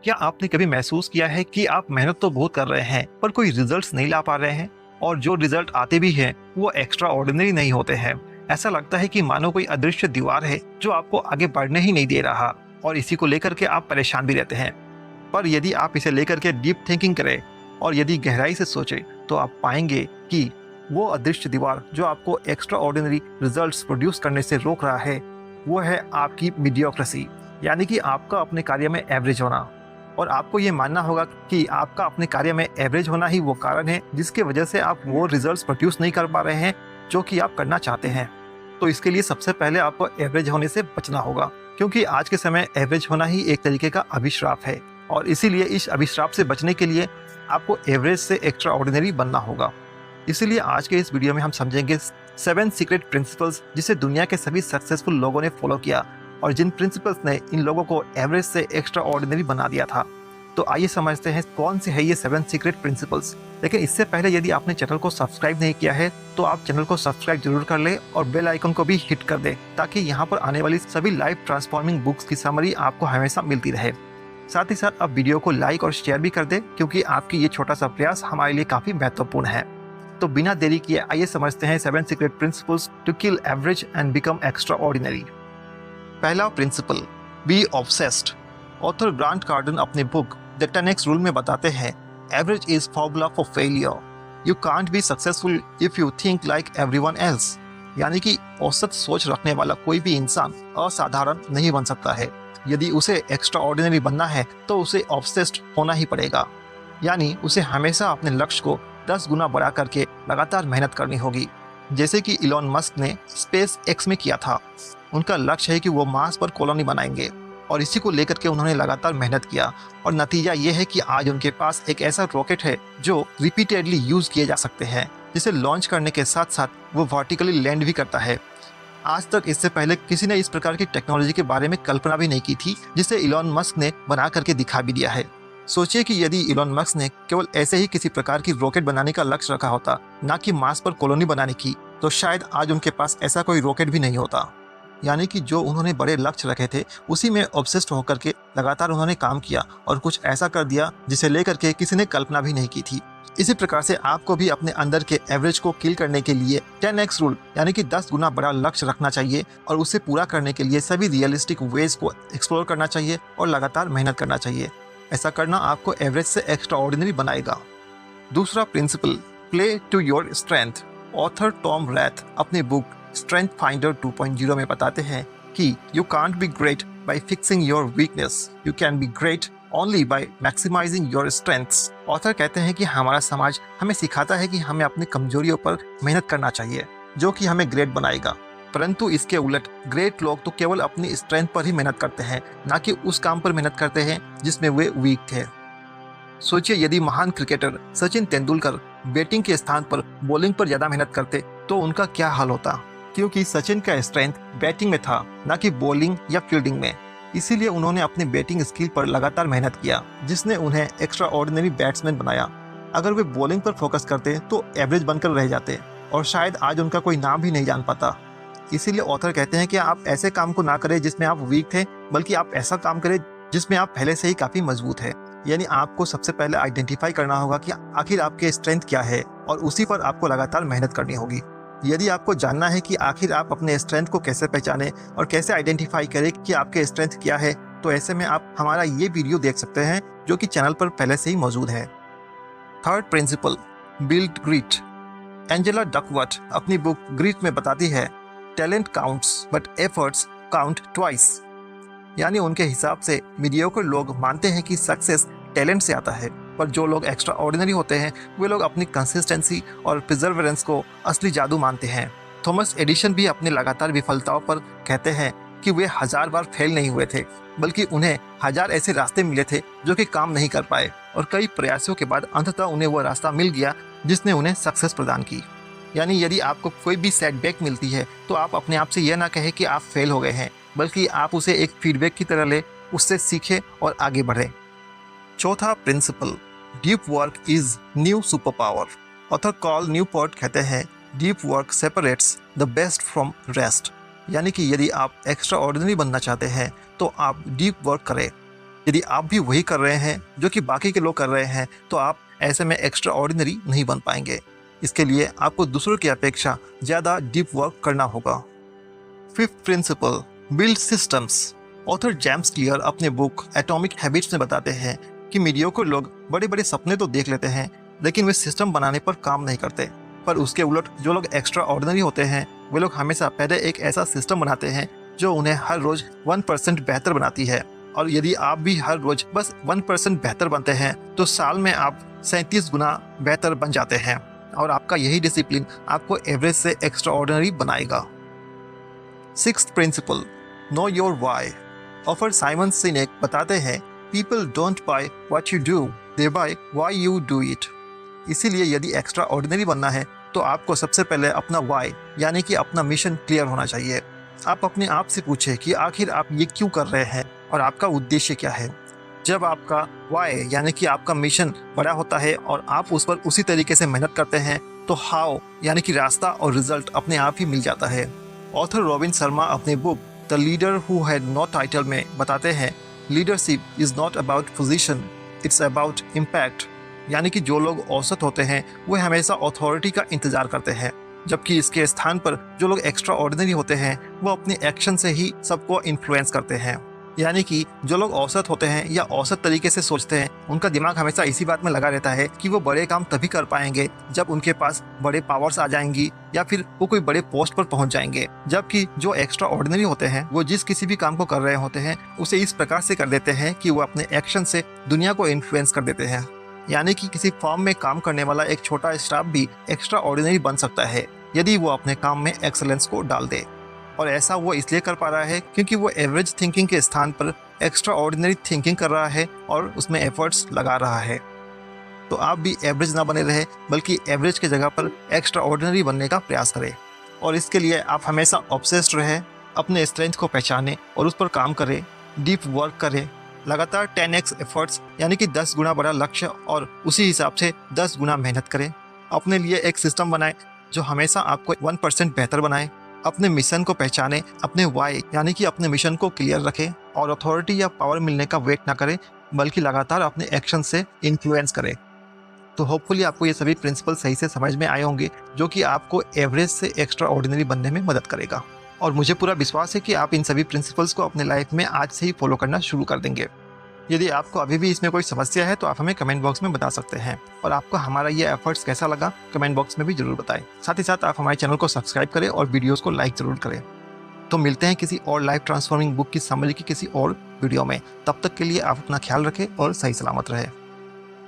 क्या आपने कभी महसूस किया है कि आप मेहनत तो बहुत कर रहे हैं पर कोई रिजल्ट्स नहीं ला पा रहे हैं, और जो रिजल्ट आते भी हैं वो एक्स्ट्रा ऑर्डिनरी नहीं होते हैं। ऐसा लगता है कि मानो कोई अदृश्य दीवार है जो आपको आगे बढ़ने ही नहीं दे रहा, और इसी को लेकर के आप परेशान भी रहते हैं। पर यदि आप इसे लेकर के डीप थिंकिंग करें और यदि गहराई से सोचें तो आप पाएंगे कि वो अदृश्य दीवार जो आपको एक्स्ट्रा ऑर्डिनरी रिजल्ट्स प्रोड्यूस करने से रोक रहा है वो है आपकी मीडियोक्रेसी, यानी कि आपका अपने कार्य में एवरेज होना। और आपको ये मानना होगा कि आपका अपने कार्य में एवरेज होना ही वो कारण है जिसकी वजह से आप वो रिजल्ट्स प्रोड्यूस नहीं कर पा रहे हैं जो कि आप करना चाहते हैं। तो इसके लिए सबसे पहले आपको एवरेज होने से बचना होगा, क्योंकि आज के समय एवरेज होना ही एक तरीके का अभिश्राप है, और इसीलिए इस अभिश्राप से बचने के लिए आपको एवरेज से एक्स्ट्रा ऑर्डिनरी बनना होगा। इसीलिए आज के इस वीडियो में हम समझेंगे 7 सीक्रेट प्रिंसिपल्स जिसे दुनिया के सभी सक्सेसफुल लोगों ने फॉलो किया और जिन प्रिंसिपल्स ने इन लोगों को एवरेज से एक्स्ट्रा ऑर्डिनरी बना दिया था। तो आइए समझते हैं कौन से है ये 7 सीक्रेट प्रिंसिपल्स। लेकिन इससे पहले यदि आपने चैनल को सब्सक्राइब नहीं किया है तो आप चैनल को सब्सक्राइब जरूर कर ले और बेल आइकन को भी हिट कर दे, ताकि यहाँ पर आने वाली सभी लाइफ ट्रांसफॉर्मिंग बुक्स की समरी आपको हमेशा मिलती रहे। साथ ही साथ आप वीडियो को लाइक और शेयर भी कर दे, क्योंकि आपकी ये छोटा सा प्रयास हमारे लिए काफी महत्वपूर्ण है। तो बिना देरी किए आइए समझते हैं 7 secret principles to kill average and become extraordinary. पहला principle, be obsessed. Author Grant Cardone अपने बुक द 10x रूल में बताते हैं, average is formula for failure. You can't be successful if you think like everyone else. यानी कि औसत सोच रखने वाला कोई भी इंसान असाधारण नहीं बन सकता है। यदि उसे एक्स्ट्रा ऑर्डिनरी बनना है तो उसे ऑब्सेस्ड होना ही पड़ेगा, यानी उसे हमेशा अपने लक्ष्य को 10 गुना बढ़ा करके लगातार मेहनत करनी होगी, जैसे कि इलॉन मस्क ने स्पेस एक्स में किया था। उनका लक्ष्य है कि वो मार्स पर कॉलोनी बनाएंगे, और इसी को लेकर के उन्होंने लगातार मेहनत किया, और नतीजा ये है कि आज उनके पास एक ऐसा रॉकेट है जो रिपीटेडली यूज किए जा सकते हैं, जिसे लॉन्च करने के साथ साथ वो वर्टिकली लैंड भी करता है। आज तक इससे पहले किसी ने इस प्रकार की टेक्नोलॉजी के बारे में कल्पना भी नहीं की थी, जिसे इलॉन मस्क ने बना करके दिखा भी दिया है। सोचिए कि यदि इलॉन मस्क ने केवल ऐसे ही किसी प्रकार की रॉकेट बनाने का लक्ष्य रखा होता, ना कि मार्स पर कॉलोनी बनाने की, तो शायद आज उनके पास ऐसा कोई रॉकेट भी नहीं होता। यानी कि जो उन्होंने बड़े लक्ष्य रखे थे उसी में ऑब्सेस्ड होकर के लगातार उन्होंने काम किया और कुछ ऐसा कर दिया जिसे लेकर के किसी ने कल्पना भी नहीं की थी। इसी प्रकार से आपको भी अपने अंदर के एवरेज को किल करने के लिए 10x रूल यानी कि 10 गुना बड़ा लक्ष्य रखना चाहिए, और उसे पूरा करने के लिए सभी रियलिस्टिक वेज को एक्सप्लोर करना चाहिए और लगातार मेहनत करना चाहिए। ऐसा करना आपको एवरेज से एक्स्ट्रा ऑर्डिनरी बनाएगा। दूसरा principle, play to your strength. Author Tom Rath अपनी बुक स्ट्रेंथ फाइंडर 2.0 में बताते हैं कि you can't be great by fixing your weakness, you can be great only by maximising your strengths. Author कहते हैं कि हमारा समाज हमें सिखाता है कि हमें अपनी कमजोरियों पर मेहनत करना चाहिए, जो कि हमें ग्रेट बनाएगा, परंतु इसके उलट ग्रेट लोग तो केवल अपनी स्ट्रेंथ पर ही मेहनत करते हैं, ना कि उस काम पर मेहनत करते हैं जिसमें वे वीक थे। सोचिए यदि महान क्रिकेटर सचिन तेंदुलकर बैटिंग के स्थान पर बॉलिंग पर ज्यादा मेहनत करते तो उनका क्या हाल होता, क्योंकि सचिन का स्ट्रेंथ बैटिंग में था, ना कि बॉलिंग या फील्डिंग में। इसीलिए उन्होंने अपनी बैटिंग स्किल पर लगातार मेहनत किया, जिसने उन्हें एक्स्ट्रा ऑर्डिनरी बैट्समैन बनाया। अगर वे बॉलिंग पर फोकस करते तो एवरेज बनकर रह जाते और शायद आज उनका कोई नाम भी नहीं जान पाता। इसीलिए ऑथर कहते हैं कि आप ऐसे काम को ना करें जिसमें आप वीक थे, बल्कि आप ऐसा काम करें जिसमें आप पहले से ही काफी मजबूत है। यानी आपको सबसे पहले आइडेंटिफाई करना होगा कि आखिर आपके स्ट्रेंथ क्या है, और उसी पर आपको लगातार मेहनत करनी होगी। यदि आपको जानना है कि आखिर आप अपने स्ट्रेंथ को कैसे पहचानें और कैसे आइडेंटिफाई करें कि आपके स्ट्रेंथ क्या है, तो ऐसे में आप हमारा ये वीडियो देख सकते हैं जो कि चैनल पर पहले से ही मौजूद है। Third principle, build grit. Angela Duckworth अपनी बुक ग्रिट में बताती है, talent counts but efforts count twice. यानी उनके हिसाब से मीडियोकर लोग मानते हैं कि सक्सेस टैलेंट से आता है, पर जो लोग एक्स्ट्रा ऑर्डिनरी होते हैं वे लोग अपनी कंसिस्टेंसी और प्रिजर्वेरेंस को असली जादू मानते हैं। थॉमस एडिसन भी अपनी लगातार विफलताओं पर कहते हैं कि वे 1000 बार फेल नहीं हुए थे, बल्कि उन्हें 1000 ऐसे रास्ते मिले थे जो कि काम नहीं कर पाए, और कई प्रयासों के बाद अंततः उन्हें वह रास्ता मिल गया जिसने उन्हें सक्सेस प्रदान की। यानी यदि आपको कोई भी सेटबैक मिलती है तो आप अपने आप से यह ना कहें कि आप फेल हो गए हैं, बल्कि आप उसे एक फीडबैक की तरह ले, उससे सीखें और आगे बढ़ें। चौथा principle, deep work is new super power. Author Cal Newport कहते हैं, deep work separates the best from rest. यानी कि यदि आप एक्स्ट्रा ऑर्डिनरी बनना चाहते हैं तो आप डीप वर्क करें। यदि आप भी वही कर रहे हैं जो कि बाकी के लोग कर रहे हैं तो आप ऐसे में एक्स्ट्रा ऑर्डिनरी नहीं बन पाएंगे। इसके लिए आपको दूसरों की अपेक्षा ज़्यादा डीप वर्क करना होगा। Fifth principle, build systems. Author James Clear अपने बुक एटॉमिक हैबिट्स में बताते हैं कि मीडियोकर लोग बड़े बड़े सपने तो देख लेते हैं लेकिन वे सिस्टम बनाने पर काम नहीं करते। पर उसके उलट जो लोग एक्स्ट्रा ऑर्डिनरी होते हैं वे लोग हमेशा पहले एक ऐसा सिस्टम बनाते हैं जो उन्हें हर रोज 1% बेहतर बनाती है। और यदि आप भी हर रोज बस 1% बेहतर बनते हैं तो साल में आप 37 गुना बेहतर बन जाते हैं और आपका यही डिसिप्लिन आपको एवरेज से एक्स्ट्रा ऑर्डिनरी बनाएगा। Sixth principle, know your why. Author Simon Sinek बताते हैं, people don't buy what you do, they buy why you do it. इसीलिए यदि एक्स्ट्रा ऑर्डिनरी बनना है तो आपको सबसे पहले अपना वाई यानी कि अपना मिशन क्लियर होना चाहिए। आप अपने आप से पूछें कि आखिर आप ये क्यों कर रहे हैं और आपका उद्देश्य क्या है। जब आपका वाई यानी कि आपका मिशन बड़ा होता है और आप उस पर उसी तरीके से मेहनत करते हैं तो हाउ यानी कि रास्ता और रिजल्ट अपने आप ही मिल जाता है। ऑथर रॉबिन शर्मा अपने book the leader who had no title में बताते हैं, leadership is not about position, it's about impact. यानी कि जो लोग औसत होते हैं वे हमेशा अथॉरिटी का इंतजार करते हैं, जबकि इसके स्थान पर जो लोग एक्स्ट्रा ऑर्डिनरी होते हैं वो अपने एक्शन से ही सबको इन्फ्लुएंस करते हैं। यानी कि जो लोग औसत होते हैं या औसत तरीके से सोचते हैं उनका दिमाग हमेशा इसी बात में लगा रहता है कि वो बड़े काम तभी कर पाएंगे जब उनके पास बड़े पावर्स आ जाएंगी या फिर वो कोई बड़े पोस्ट पर पहुंच जाएंगे। जबकि जो एक्स्ट्रा ऑर्डिनरी होते हैं वो जिस किसी भी काम को कर रहे होते हैं उसे इस प्रकार से कर देते हैं कि वो अपने एक्शन से दुनिया को इन्फ्लुएंस कर देते हैं। यानी कि किसी फॉर्म में काम करने वाला एक छोटा स्टाफ भी एक्स्ट्रा ऑर्डिनरी बन सकता है यदि वो अपने काम में एक्सेलेंस को डाल दे। और ऐसा वो इसलिए कर पा रहा है क्योंकि वो एवरेज थिंकिंग के स्थान पर एक्स्ट्रा ऑर्डिनरी थिंकिंग कर रहा है और उसमें एफर्ट्स लगा रहा है। तो आप भी एवरेज ना बने रहे बल्कि एवरेज की जगह पर एक्स्ट्रा ऑर्डिनरी बनने का प्रयास करें। और इसके लिए आप हमेशा ऑब्सेस्ड रहे, अपने स्ट्रेंथ को पहचानें और उस पर काम करें, डीप वर्क करें, लगातार 10x एफर्ट्स यानी कि 10 गुना बड़ा लक्ष्य और उसी हिसाब से 10 गुना मेहनत करें। अपने लिए एक सिस्टम बनाएं जो हमेशा आपको 1% बेहतर बनाए। अपने मिशन को पहचानें, अपने वाई यानी कि अपने मिशन को क्लियर रखें और अथॉरिटी या पावर मिलने का वेट ना करें बल्कि लगातार अपने एक्शन से इन्फ्लुएंस करें। तो होपफुली आपको ये सभी प्रिंसिपल सही से समझ में आए होंगे जो कि आपको एवरेज से एक्स्ट्रा ऑर्डिनरी बनने में मदद करेगा। और मुझे पूरा विश्वास है कि आप इन सभी प्रिंसिपल्स को अपने लाइफ में आज से ही फॉलो करना शुरू कर देंगे। यदि आपको अभी भी इसमें कोई समस्या है तो आप हमें कमेंट बॉक्स में बता सकते हैं और आपको हमारा ये एफर्ट्स कैसा लगा कमेंट बॉक्स में भी जरूर बताएं। साथ ही साथ आप हमारे चैनल को सब्सक्राइब करें और वीडियोस को लाइक जरूर करें। तो मिलते हैं किसी और लाइफ ट्रांसफॉर्मिंग बुक की समरी की किसी और वीडियो में। तब तक के लिए आप अपना ख्याल रखें और सही सलामत रहें।